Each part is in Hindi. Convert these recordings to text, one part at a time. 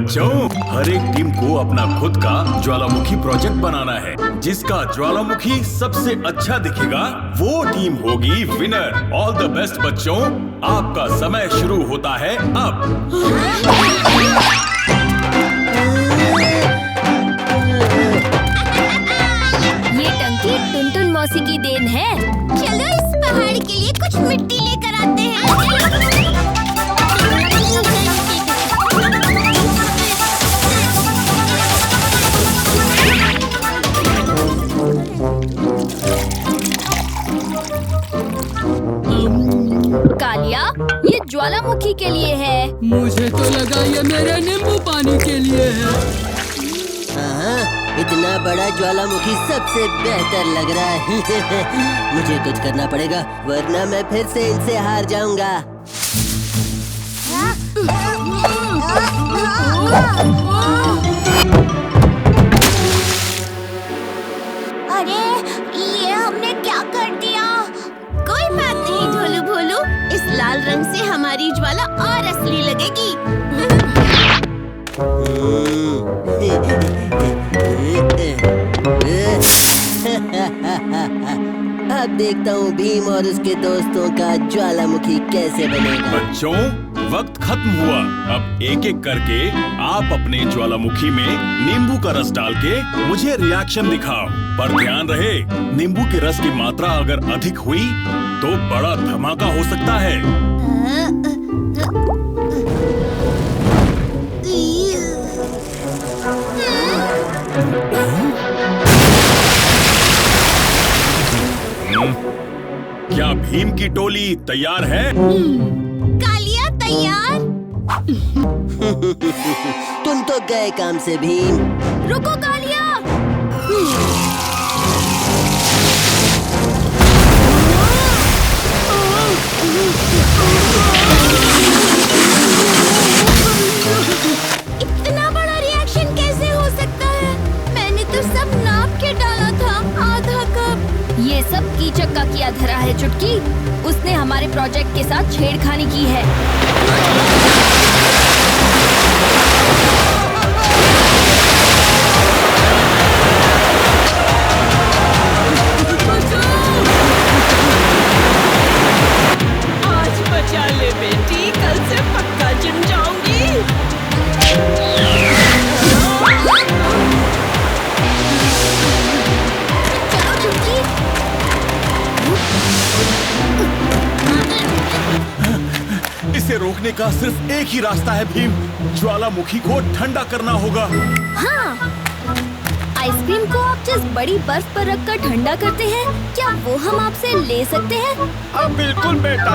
बच्चों, हर एक टीम को अपना खुद का ज्वालामुखी प्रोजेक्ट बनाना है। जिसका ज्वालामुखी सबसे अच्छा दिखेगा वो टीम होगी विनर। ऑल द बेस्ट बच्चों, आपका समय शुरू होता है अब। ये टंकी टुनटुन मौसी की देन है। चलो इस पहाड़ के लिए कुछ मिट्टी लेकर आते हैं। कालिया, ये ज्वालामुखी के लिए है। मुझे तो लगा ये मेरे नींबू पानी के लिए है। हाँ, इतना बड़ा ज्वालामुखी सबसे बेहतर लग रहा है। मुझे कुछ करना पड़ेगा वरना मैं फिर से इनसे हार जाऊंगा। अरे ये हमने क्या कर दिया? कोई बात नहीं ढोलू भोलू, इस लाल रंग से हमारी ज्वाला और असली लगेगी। अब देखता हूँ भीम और उसके दोस्तों का ज्वालामुखी कैसे बनेगा। बच्चों, वक्त खत्म हुआ। अब एक एक करके आप अपने ज्वालामुखी में नींबू का रस डाल के मुझे रिएक्शन दिखाओ। पर ध्यान रहे, नींबू के रस की मात्रा अगर अधिक हुई तो बड़ा धमाका हो सकता है। क्या भीम की टोली तैयार है? कालिया तैयार? तुम तो गए काम से भीम। रुको कालिया। इतना बड़ा रिएक्शन कैसे हो सकता है? मैंने तो सब नाप के डाला था, आधा कप। ये सब कीचक का किया धरा है चुटकी। उसने हमारे प्रोजेक्ट के साथ छेड़खानी की है। आज बचा ले बेटी, कल से पक्का जिम जाऊंगी। चलो चुटकी। इसे रोकने का सिर्फ एक ही रास्ता है भीम। ज्वालामुखी को ठंडा करना होगा। हाँ, आइसक्रीम को आप जिस बड़ी बर्फ पर रखकर ठंडा करते हैं, क्या वो हम आपसे ले सकते हैं? अब बिल्कुल बेटा।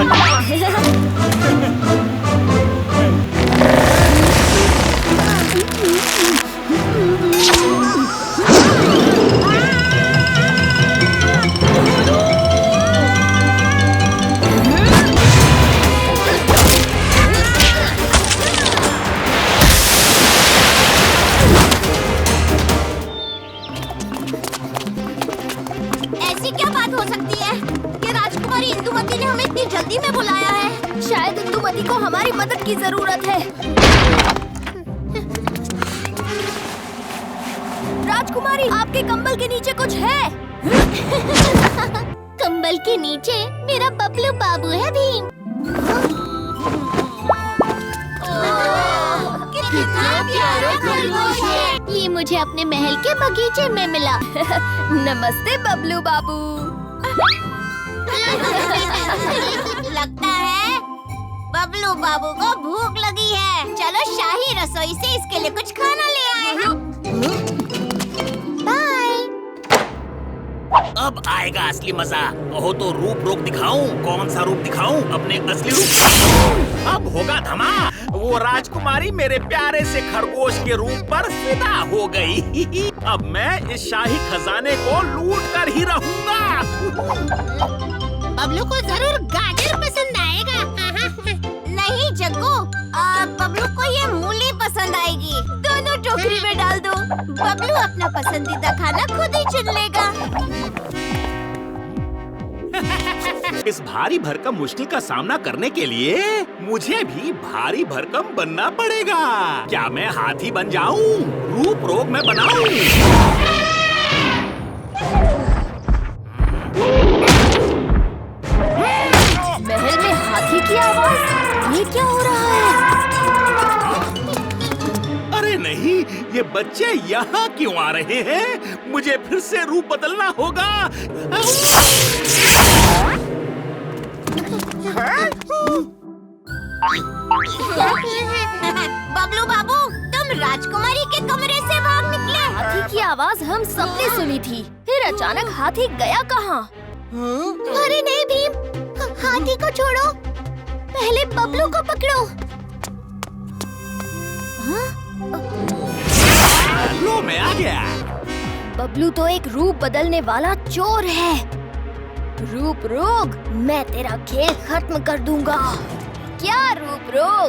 ऐसी क्या बात हो सकती है कि राजकुमारी इंदुमती ने हमें इतनी जल्दी में बुलाया है? शायद इंदुमती को हमारी मदद की जरूरत है। राजकुमारी, आपके कंबल के नीचे कुछ है। कंबल के नीचे मेरा बबलू बाबू है भीम। कितना प्यारा खरगोश है। ये मुझे अपने महल के बगीचे में मिला। नमस्ते बबलू बाबू। लगता है बबलू बाबू को भूख लगी है। चलो शाही रसोई से इसके लिए कुछ खाना ले आए हैं। बाय। अब आएगा असली मजा। कहो तो रूप रोक दिखाऊं? कौन सा रूप दिखाऊं? अपने असली रूप। अब होगा धमा। वो राजकुमारी मेरे प्यारे से खरगोश के रूप पर फिदा हो गई। अब मैं इस शाही खजाने को लूट कर ही रहूंगा। बबलू को जरूर गाजर पसंद आएगा। नहीं जग्गू, बबलू को ये मूली पसंद आएगी। दोनों टोकरी में डाल दो। बबलू अपना पसंदीदा खाना खुद ही चुन लेगा। इस भारी भरकम मुश्किल का सामना करने के लिए मुझे भी भारी भरकम बनना पड़ेगा। क्या मैं हाथी बन जाऊं? रूप रोग में बनाऊं? महल में हाथी की आवाज, ये क्या हो रहा है? अरे नहीं, ये बच्चे यहाँ क्यों आ रहे हैं? मुझे फिर से रूप बदलना होगा। बबलू बाबू, तुम राजकुमारी के कमरे से भाग निकले। हाथी की आवाज हम सबने सुनी थी, फिर अचानक हाथी गया कहाँ? अरे नहीं भीम, हाथी को छोड़ो, पहले बबलू को पकड़ो। लो, मैं आ गया। बबलू तो एक रूप बदलने वाला चोर है। रूप रोग, मैं तेरा खेल खत्म कर दूंगा। क्या रूप रोग?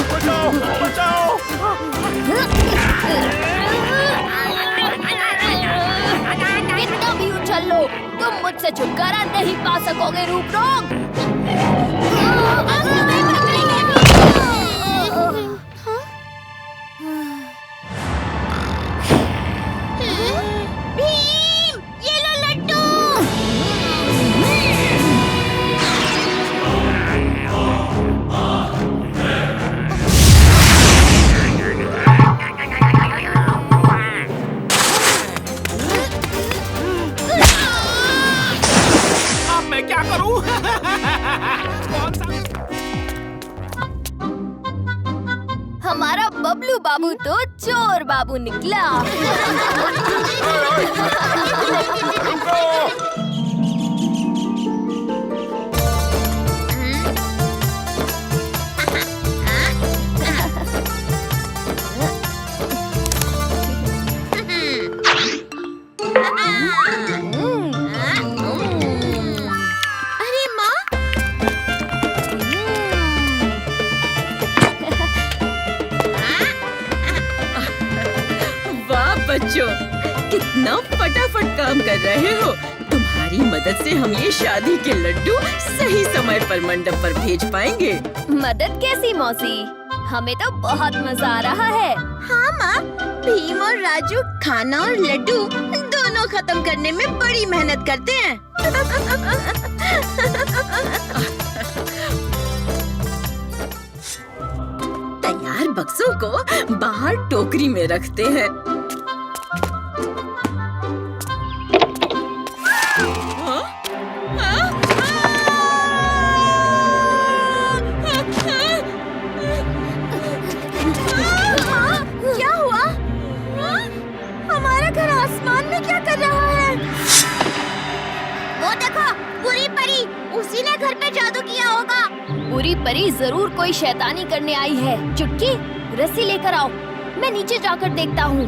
बचाओ, बचाओ। कितना भी उछल लो, तुम मुझसे छुटकारा नहीं पा सकोगे रूप रोग। भीम, ये लो लड्डू। अब मैं क्या करूं? कौन सा? हमारा बबलू बाबू तो चोर बाबू निकला। अरे माँ, वाह बच्चों, कितना फटाफट काम कर रहे हो। तुम्हारी मदद से हम ये शादी के लड्डू सही समय पर मंडप पर भेज पाएंगे। मदद कैसी मौसी? हमें तो बहुत मजा आ रहा है। हाँ माँ, भीम और राजू खाना और लड्डू दोनों खत्म करने में बड़ी मेहनत करते हैं। तैयार बक्सों को बाहर टोकरी में रखते हैं। हाँ? हाँ? क्या हुआ? हमारा घर आसमान में क्या कर रहा है? वो देखो, बुरी परी, उसी ने घर पे जादू किया होगा। बुरी परी जरूर कोई शैतानी करने आई है। चुटकी, रस्सी लेकर आओ, मैं नीचे जाकर देखता हूँ।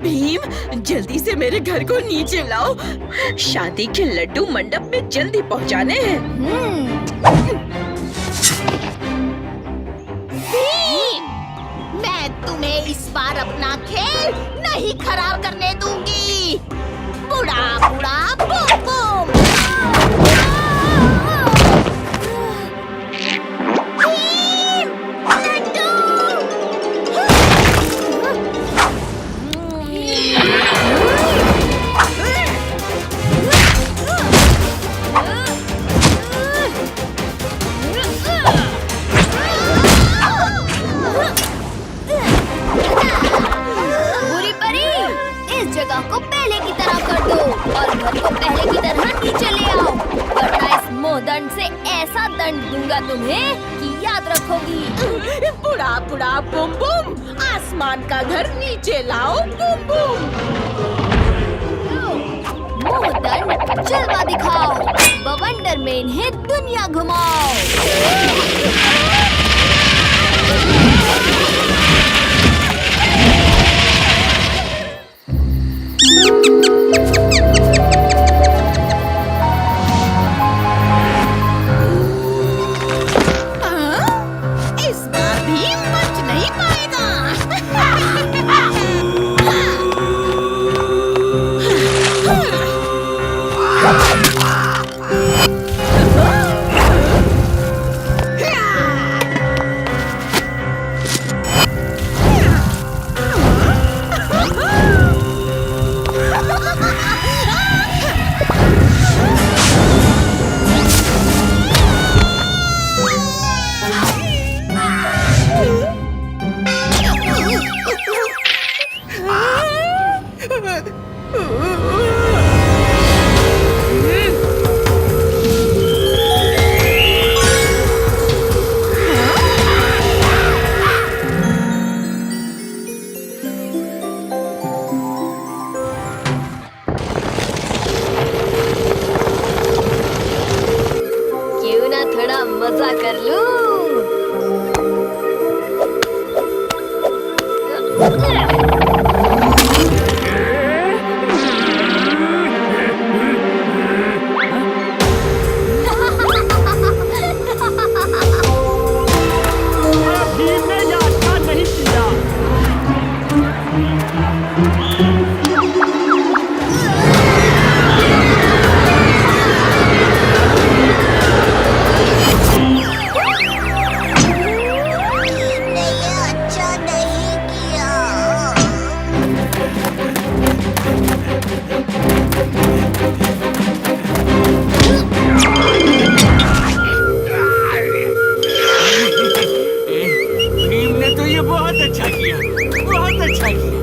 भीम, जल्दी से मेरे घर को नीचे लाओ। शादी के लड्डू मंडप में जल्दी पहुंचाने हैं। भीम, मैं तुम्हें इस बार अपना खेल नहीं खराब करने दूंगी। बुढ़ा बुढ़ा बूम बूम। भीम, लड्डू। बुरी परी, इस जगह को पहले की तरह कर दो और घर को पहले की तरह नीचे ले आओ, वरना इस मोहदंड से ऐसा दंड दूंगा तुम्हें कि याद रखोगी। बुढ़ा बुढ़ा बुम बुम, आसमान का घर नीचे लाओ बुम बुम। मोहदंड जलवा दिखाओ, बवंडर में इन्हें दुनिया घुमाओ। इस बार भी बच नहीं पाएगा। क्यों ना थोड़ा मजा कर लूं? अच्छा नहीं किया। भीम ने तो ये बहुत अच्छा किया, बहुत अच्छा किया।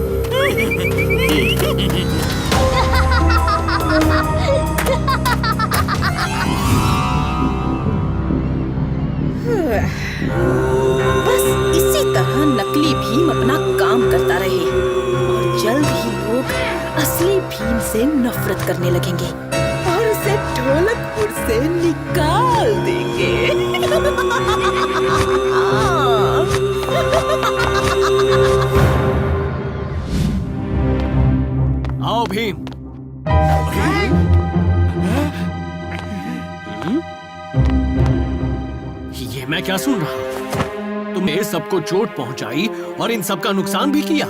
बस इसी तरह नकली भीम अपना काम करता रहे और जल्द ही लोग असली भीम से नफरत करने लगेंगे और उसे ढोलकपुर से निकाल देंगे। आओ भीम। ये मैं क्या सुन रहा हूँ? तुमने सबको चोट पहुंचाई और इन सब का नुकसान भी किया।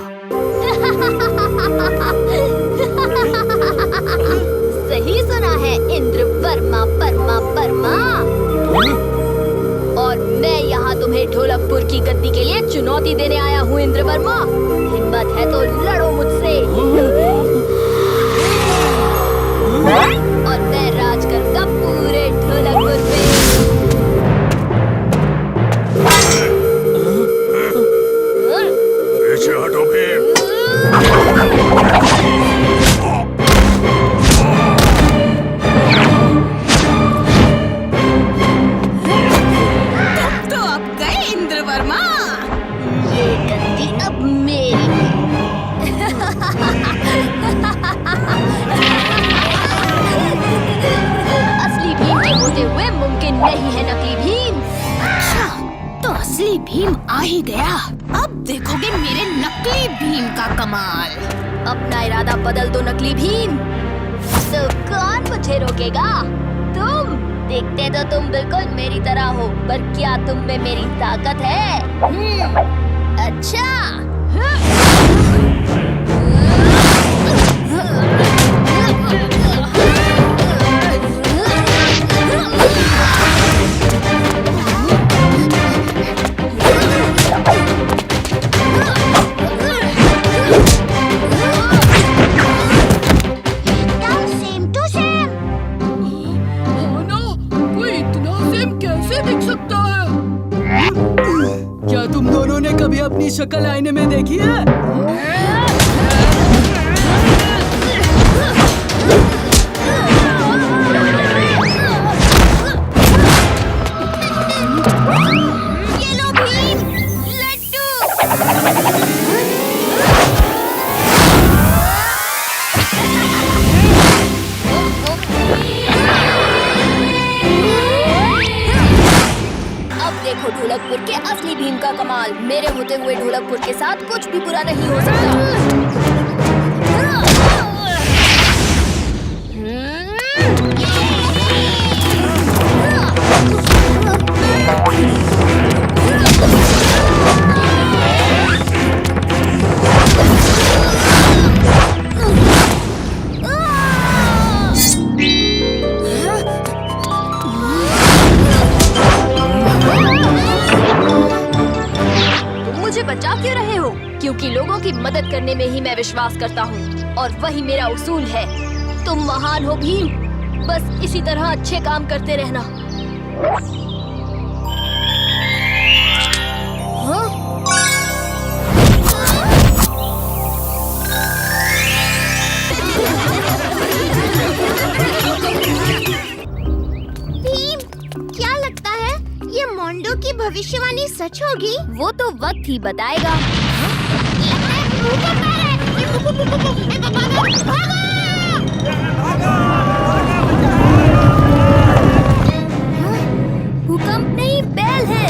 सही सुना है इंद्र वर्मा वर्मा वर्मा। और मैं यहाँ तुम्हें ढोलकपुर की गद्दी के लिए चुनौती देने आया हूँ इंद्र वर्मा। हिम्मत है तो लड़ो मुझसे और मैं राज करूंगा पूरे ढोलकपुर पे। पीछे हटो भीम। तो अब गए इंद्र वर्मा। ये गद्दी अब मेरी है। असली भीम के होते हुए मुमकिन नहीं है नकली भीम। अच्छा, तो असली भीम आ ही गया। अब देखोगे मेरे नकली भीम का कमाल। अपना इरादा बदल दो नकली भीम। तो कौन मुझे रोकेगा? तुम देखते तो तुम बिल्कुल मेरी तरह हो, पर क्या तुम में मेरी ताकत है? अच्छा। Same to same. ना, कोई इतना सेम कैसे दिख सकता है? क्या तुम दोनों ने कभी अपनी शक्ल आईने में देखी है? ये लो भीम, लड्डू। अब देखो ढोलकपुर के असली भीम का कमाल। मेरे होते हुए ढोलकपुर के साथ कुछ भी बुरा नहीं हो सकता। बात करने में ही मैं विश्वास करता हूँ और वही मेरा उसूल है। तुम महान हो भीम, बस इसी तरह अच्छे काम करते रहना। हाँ? भीम, क्या लगता है ये मोंडो की भविष्यवाणी सच होगी? वो तो वक्त ही बताएगा। भूकंप नहीं, बैल है।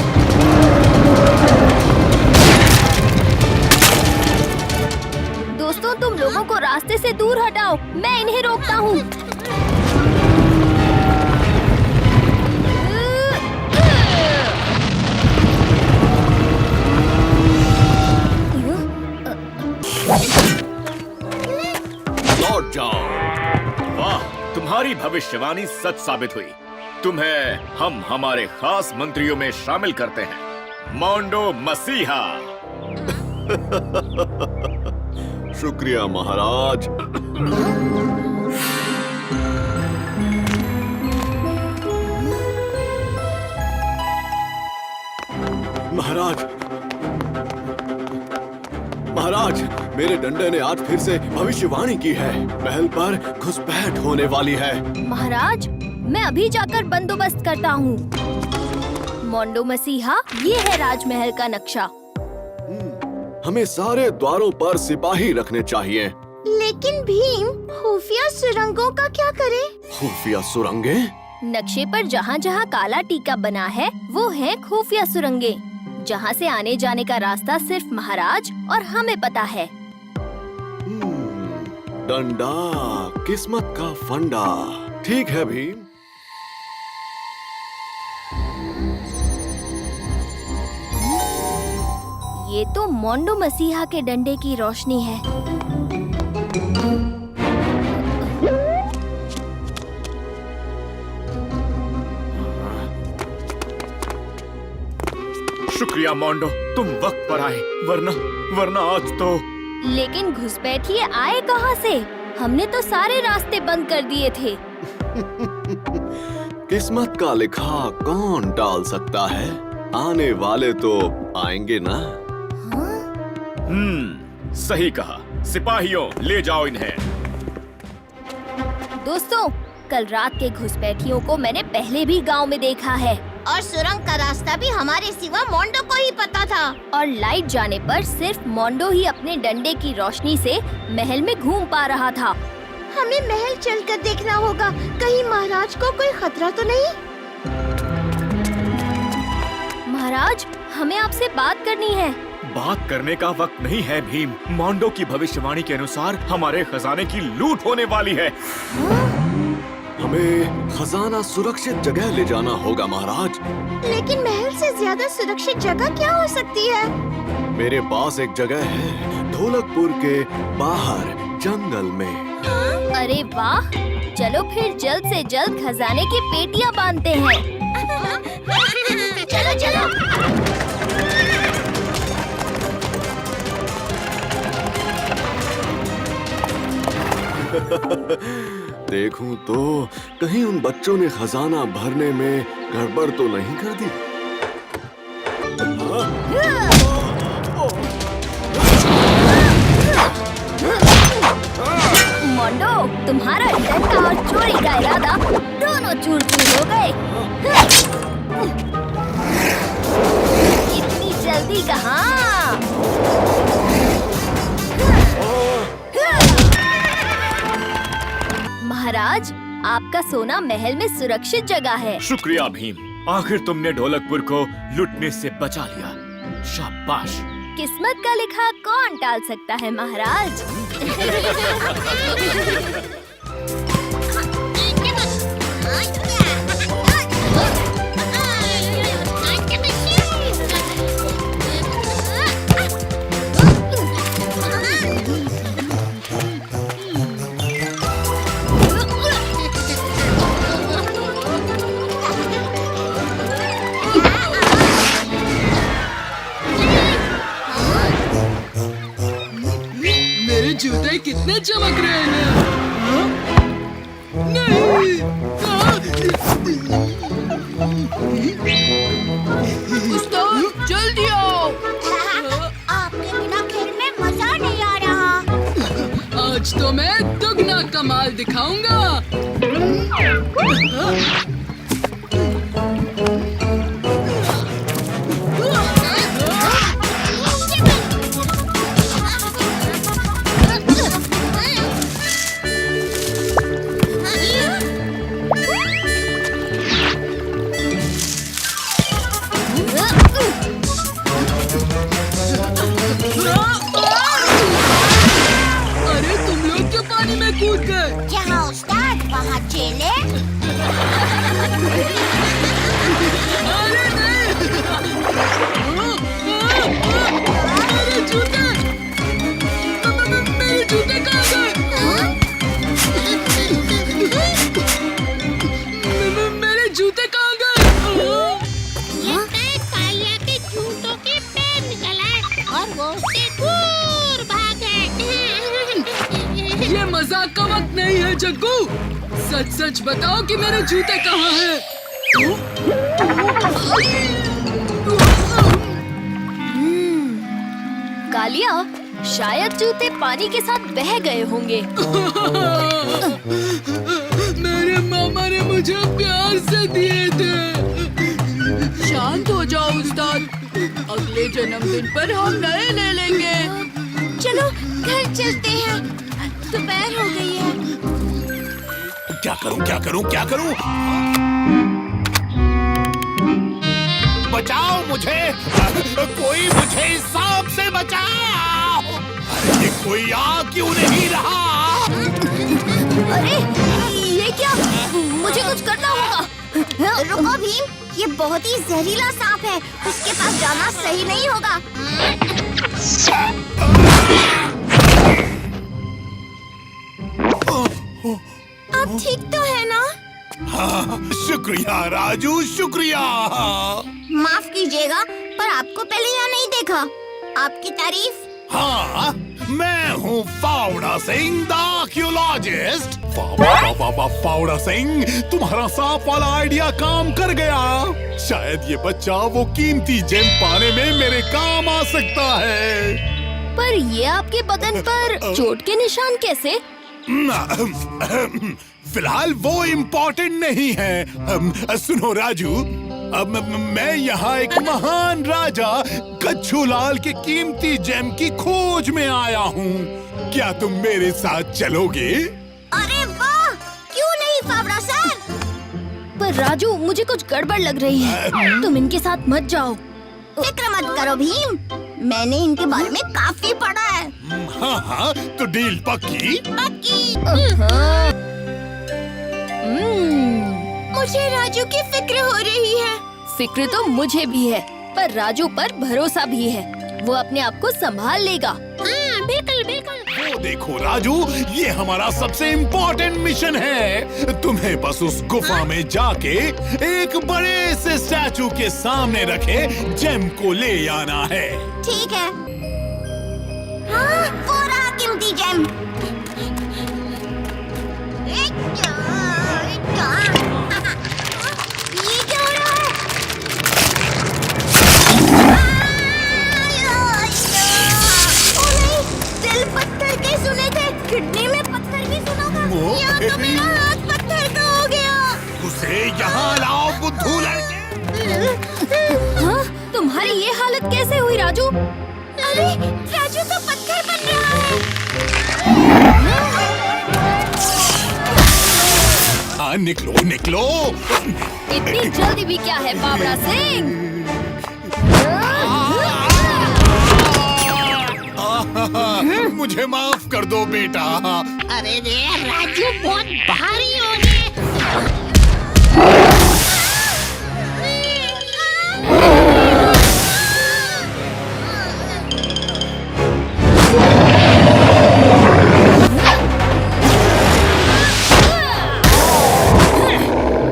दोस्तों, तुम लोगों को रास्ते से दूर हटाओ, मैं इन्हें रोकता हूँ। लौट जाओ। वाह, तुम्हारी भविष्यवाणी सच साबित हुई। तुम्हें हम हमारे खास मंत्रियों में शामिल करते हैं, मोंडो मसीहा। शुक्रिया महाराज। महाराज, महाराज, मेरे डंडे ने आज फिर से भविष्यवाणी की है। महल पर घुसपैठ होने वाली है। महाराज, मैं अभी जाकर बंदोबस्त करता हूँ। मोंडो मसीहा, ये है राजमहल का नक्शा। हमें सारे द्वारों पर सिपाही रखने चाहिए। लेकिन भीम, खुफिया सुरंगों का क्या करें? खुफिया सुरंगें? नक्शे पर जहाँ जहाँ काला टीका बना है वो है खुफिया सुरंगें, जहाँ से आने जाने का रास्ता सिर्फ महाराज और हमें पता है। डंडा किस्मत का फंडा। ठीक है भीम। ये तो मोंडो मसीहा के डंडे की रोशनी है। शुक्रिया मोंडो, तुम वक्त पर आए, वरना आज तो। लेकिन घुसपैठिए आए कहाँ से? हमने तो सारे रास्ते बंद कर दिए थे। किस्मत का लिखा कौन टाल सकता है? आने वाले तो आएंगे ना। सही कहा। सिपाहियों, ले जाओ इन्हें। दोस्तों, कल रात के घुसपैठियों को मैंने पहले भी गांव में देखा है। और सुरंग का रास्ता भी हमारे सिवा मोंडो को ही पता था। और लाइट जाने पर सिर्फ मोंडो ही अपने डंडे की रोशनी से महल में घूम पा रहा था। हमें महल चलकर देखना होगा, कहीं महाराज को कोई खतरा तो नहीं। महाराज, हमें आपसे बात करनी है। बात करने का वक्त नहीं है भीम। मोंडो की भविष्यवाणी के अनुसार हमारे खजाने की लूट होने वाली है। हमें खजाना सुरक्षित जगह ले जाना होगा महाराज। लेकिन महल से ज्यादा सुरक्षित जगह क्या हो सकती है? मेरे पास एक जगह है, ढोलकपुर के बाहर जंगल में। अरे वाह, चलो फिर जल्द से जल्द खजाने की पेटियां बांधते हैं। चलो चलो। देखूं तो कहीं उन बच्चों ने खजाना भरने में गड़बड़ तो नहीं कर दी। मोंडो, तुम्हारा डंडा और चोरी का इरादा दोनों चूर चूर हो गए। इतनी जल्दी कहाँ? महाराज, आपका सोना महल में सुरक्षित जगह है। शुक्रिया भीम, आखिर तुमने ढोलकपुर को लुटने से बचा लिया। शाबाश। किस्मत का लिखा कौन टाल सकता है महाराज। उस्ताद जल्दी आओ। आपके बिना खेल में मजा नहीं आ रहा। आज तो मैं दुगना कमाल दिखाऊंगा। अरे तुम लोग क्यों पानी में कूद गए? जहाँ उस्ताद वहाँ चेले। अरे नहीं! मेरे जूते! मेरे जूते कहाँ गए? मेरे जूते कहाँ गए? कालिया के जूतों के पैर निकला और वो उससे दूर भागे। ये मजाक का वक्त नहीं है जग्गू। सच सच बताओ कि मेरे जूते कहाँ हैं? कालिया, शायद जूते पानी के साथ बह गए होंगे। मेरे मामा ने मुझे प्यार से दिए थे। शांत हो जाओ उस्ताद। अगले जन्मदिन पर हम नए ले लेंगे। चलो घर चलते हैं, दोपहर हो गई है। क्या करूं क्या करूं क्या करूं? बचाओ मुझे, कोई मुझे इस सांप से बचाओ। अरे कोई आ क्यों नहीं रहा? अरे ये क्या? मुझे कुछ करना होगा। रुको भीम, ये बहुत ही जहरीला सांप है, उसके पास जाना सही नहीं होगा। आप ठीक तो है ना? हाँ, शुक्रिया राजू, शुक्रिया। माफ कीजिएगा, पर आपको पहले यहाँ नहीं देखा। आपकी तारीफ। हाँ, मैं हूँ फावड़ा सिंह द आर्कियोलॉजिस्ट। फावड़ा सिंह, तुम्हारा सांप वाला आइडिया काम कर गया। शायद ये बच्चा वो कीमती जेम पाने में मेरे काम आ सकता है। पर ये आपके बदन पर चोट के निशान कैसे? फिलहाल वो इम्पोर्टेंट नहीं है। सुनो राजू, अब मैं यहाँ एक महान राजा कच्छूलाल के कीमती जेम की खोज में आया हूँ। क्या तुम मेरे साथ चलोगे? अरे वाह, क्यों नहीं फावड़ा सर? पर राजू, मुझे कुछ गड़बड़ लग रही है। तुम इनके साथ मत जाओ। फिक्र मत करो भीम, मैंने इनके बारे में काफी पढ़ा है। हाँ हाँ, तो डील पक्की? पक्की। हाँ। मुझे राजू की फिक्र हो रही है। फिक्र तो मुझे भी है, पर राजू पर भरोसा भी है। वो अपने आप को संभाल लेगा। हाँ, बिल्कुल बिल्कुल। वो देखो राजू, ये हमारा सबसे इम्पोर्टेंट मिशन है। तुम्हें बस उस गुफा में जाके एक बड़े से स्टैचू के सामने रखे जेम को ले आना है। ठीक है। हाँ, वो रहा कीमती जेम। ये क्या हो रहा है? ओ नहीं, दिल पत्थर के सुने थे, किडनी में पत्थर भी सुना था। या तो मेरा हाथ पत्थर का हो गया। उसे यहाँ लाओ बुद्धू लड़के। हाँ? तुम्हारी ये हालत कैसे हुई राजू? अरे राजू तो पत्थर बन रहा है। हाँ, निकलो निकलो। इतनी जल्दी भी क्या है फावड़ा सिंह? मुझे माफ कर दो बेटा। अरे रे राजू बहुत भारी हो गए।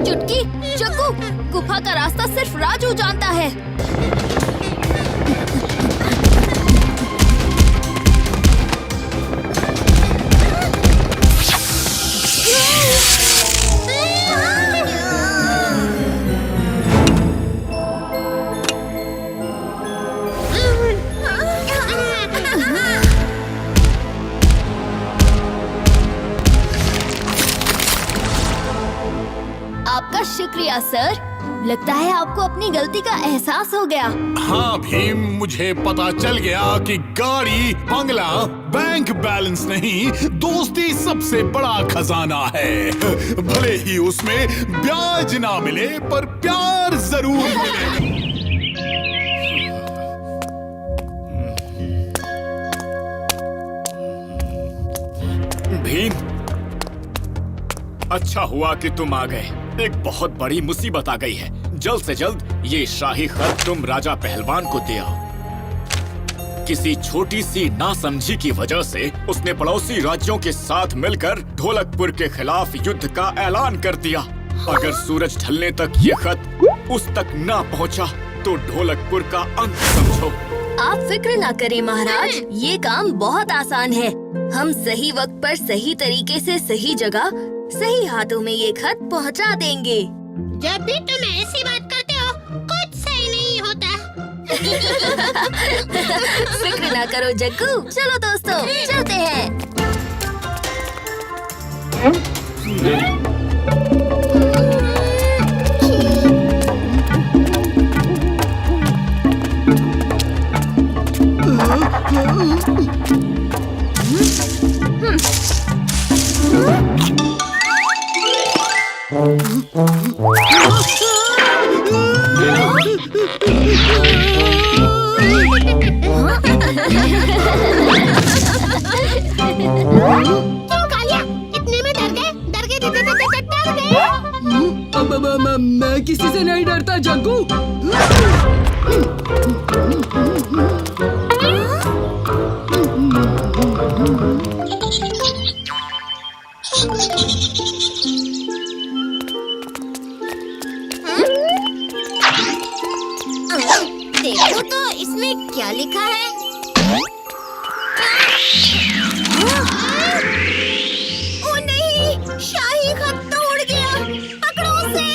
चुटकी, जग्गू, गुफा का रास्ता सिर्फ राजू जानता है। सर, लगता है आपको अपनी गलती का एहसास हो गया। हाँ भीम, मुझे पता चल गया कि गाड़ी, बंगला, बैंक बैलेंस नहीं, दोस्ती सबसे बड़ा खजाना है। भले ही उसमें ब्याज ना मिले, पर प्यार जरूर मिले। भीम, अच्छा हुआ कि तुम आ गए। एक बहुत बड़ी मुसीबत आ गई है। जल्द से जल्द ये शाही खत तुम राजा पहलवान को दे आओ। किसी छोटी सी नासमझी की वजह से उसने पड़ोसी राज्यों के साथ मिलकर ढोलकपुर के खिलाफ युद्ध का ऐलान कर दिया। अगर सूरज ढलने तक ये खत उस तक ना पहुंचा तो ढोलकपुर का अंत समझो। आप फिक्र ना करें महाराज, ये काम बहुत आसान है। हम सही वक्त पर सही तरीके से सही जगह सही हाथों में ये खत पहुंचा देंगे। जब भी तुम ऐसी बात करते हो, कुछ सही नहीं होता। फिक्र ना करो जग्गू, चलो दोस्तों चलते हैं। क्यों कालिया, इतने में डर गए? डर गए? मैं किसी से नहीं डरता जग्गू। देखो तो इसमें क्या लिखा है? ओ नहीं, शाही खत तो उड़ गया। पकड़ो उसे।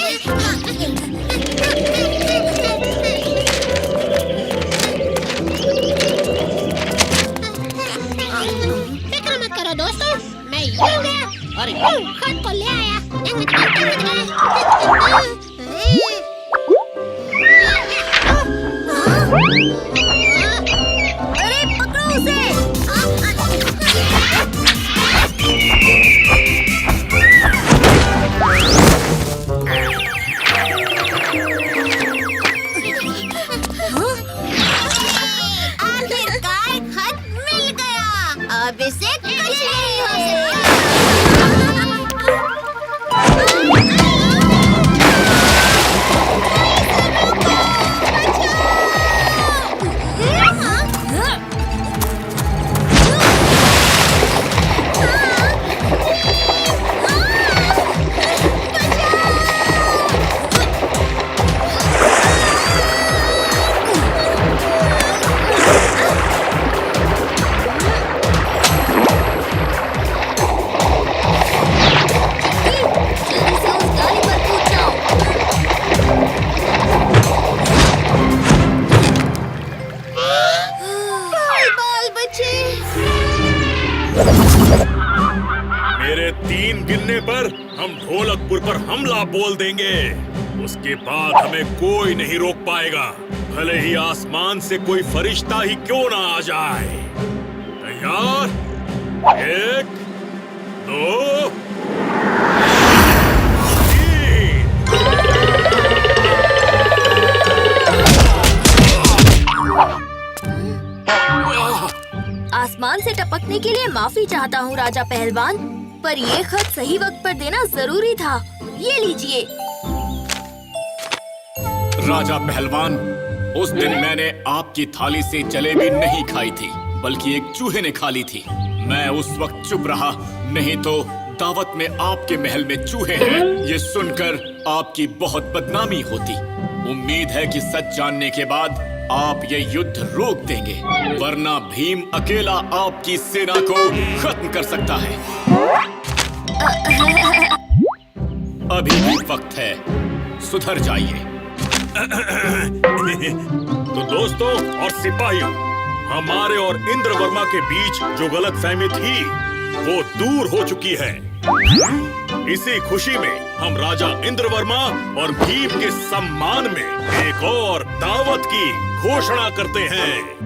फिक्र मत करो दोस्तों, मैं यूं गया और यूं खत को ले आया। अरे पकड़ो उसे। आखिरकार खत मिल गया। अब इसे कुछ नहीं हो सकता। जल्दी से उस गाड़ी पर कूद जाओ। बाल बचे। मेरे 3 गिनने पर हम ढोलकपुर पर हमला बोल देंगे। उसके बाद हमें कोई नहीं रोक पाएगा, भले ही आसमान से कोई फरिश्ता ही क्यों ना आ जाए। तैयार? 1, 2, 3। आसमान से टपकने के लिए माफी चाहता हूँ राजा पहलवान, पर ये खत सही वक्त पर देना जरूरी था। ये लीजिए। राजा पहलवान, उस दिन मैंने आपकी थाली से जलेबी नहीं खाई थी, बल्कि एक चूहे ने खा ली थी। मैं उस वक्त चुप रहा, नहीं तो दावत में आपके महल में चूहे हैं ये सुनकर आपकी बहुत बदनामी होती। उम्मीद है कि सच जानने के बाद आप ये युद्ध रोक देंगे, वरना भीम अकेला आपकी सेना को खत्म कर सकता है। अभी भी वक्त है, सुधर जाइए। तो दोस्तों और सिपाहियों, हमारे और इंद्रवर्मा के बीच जो गलतफहमी थी वो दूर हो चुकी है। इसी खुशी में हम राजा इंद्रवर्मा और भीम के सम्मान में एक और दावत की घोषणा करते हैं।